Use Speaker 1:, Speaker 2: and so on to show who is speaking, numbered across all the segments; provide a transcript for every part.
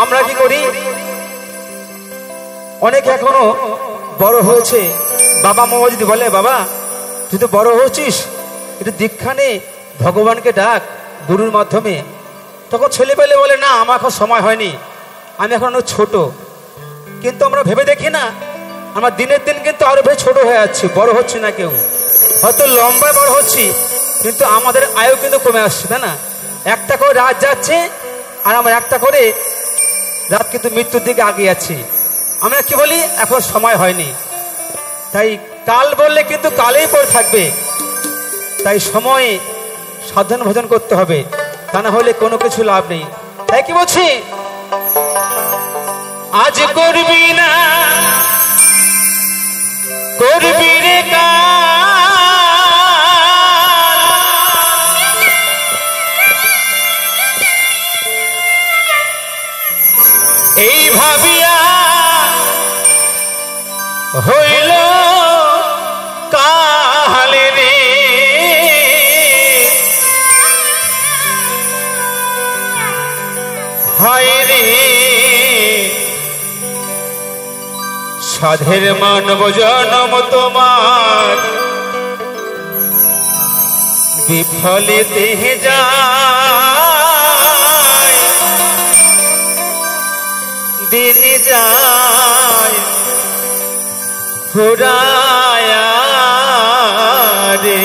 Speaker 1: আমরা কি করি, অনেকে এখনো বড় হয়েছে, বাবা মা যদি বলে বাবা তুই তো বড় হয়েছিস, একটু দীক্ষা নে, ভগবানকে ডাক গুরুর মাধ্যমে, তখন ছেলেপেলে বলে না আমার এখন সময় হয়নি, আমি এখন অনেক ছোট। কিন্তু আমরা ভেবে দেখি না, আমার দিনের দিন কিন্তু আরো বেশ ছোট হয়ে যাচ্ছে, বড় হচ্ছে না কেউ, হয়তো লম্বায় বড় হচ্ছি কিন্তু আমাদের আয়ু কিন্তু কমে আসছে, তাই না? একটা করে রাত যাচ্ছে আর আমরা একটা করে রাত কিন্তু মৃত্যুর দিকে আগে যাচ্ছি। আমরা কি বলি এখন সময় হয়নি, তাই কাল বললে কিন্তু কালেই পড়ে থাকবে, তাই সময়ে সাধন ভোজন করতে হবে, তা না হলে কোনো কিছু লাভ নেই। তাই কি বলছি, আজ করবি না করবি রে এই ভাবিয়া হইল কালে রে, হায় রে সাধের মানব জনম তোমার বিফলেতে যায়, দিন যায় ফুরায়া রে।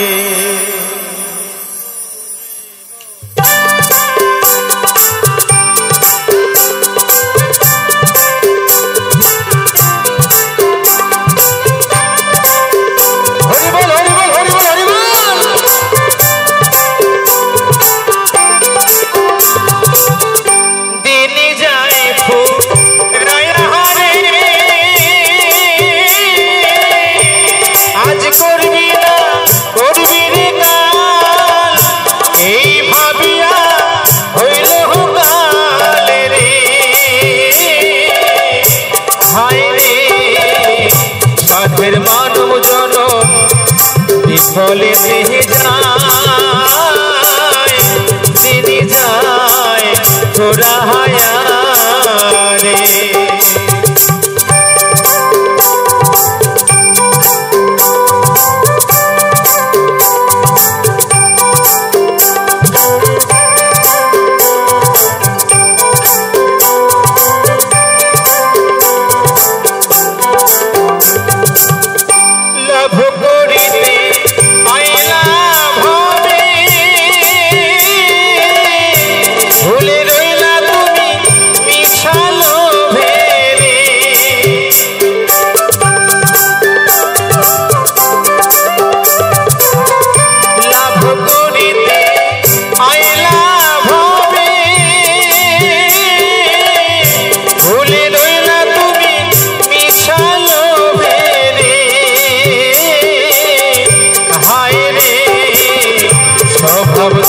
Speaker 1: মানব জনম বিফলেতে যায়, দিন যায় ফুরায়া রে।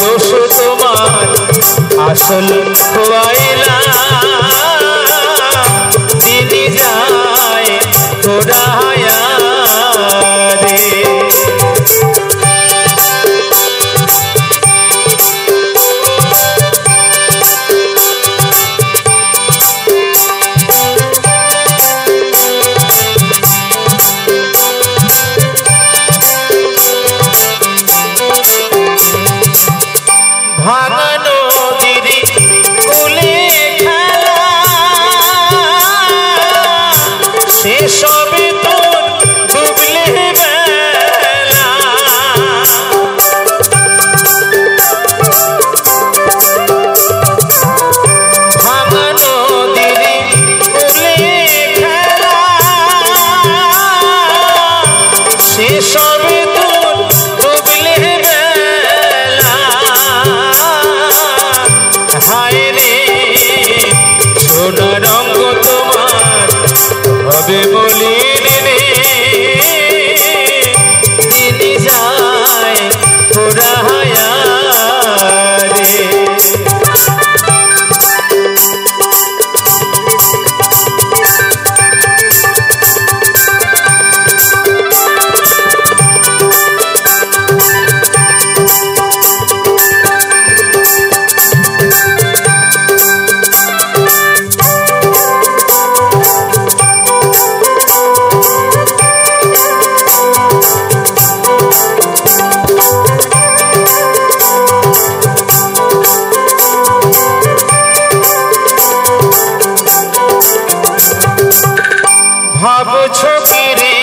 Speaker 1: দোষ তোমার আসল খোয়াইলা, দিন যায় ফুরায়া রে। ভাঙা নদীর কূলে খেলা, সেসবে তোর ডুবলে বেলা, ভাঙা নদীর কূলে খেলা, সেসবে তোর ডুবলে বেলা, হায় রে সোনা রঙ তোমার হবে মলিন রে, দিন যায় ফুরায়া রে। ভাবছো কি রে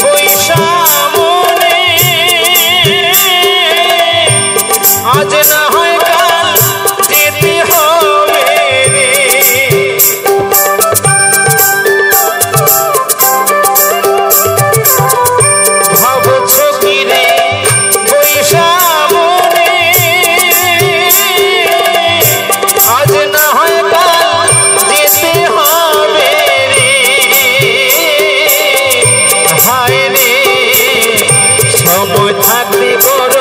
Speaker 1: বৈশামনে আজ না হয় কাল যেতে হবে রে ভাবছো কি রে বৈশামনে আজ না হয় কাল যেতে হবে রে হায় রে সময় থাকতে বড়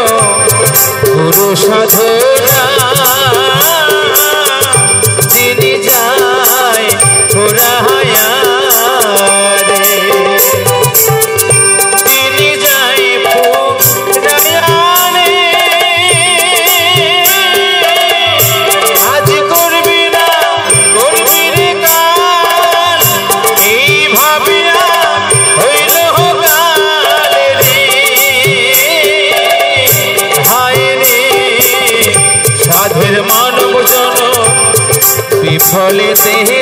Speaker 1: গুরু সাধনা তিনি যায় ঘোরায়া রে তিনি যায় ফুরায়া রে আজ করবি না করবি রে কাল এই ভাবিয়া হইল কাল রে হায় রে সাধের মানব জন বিফলে দেহে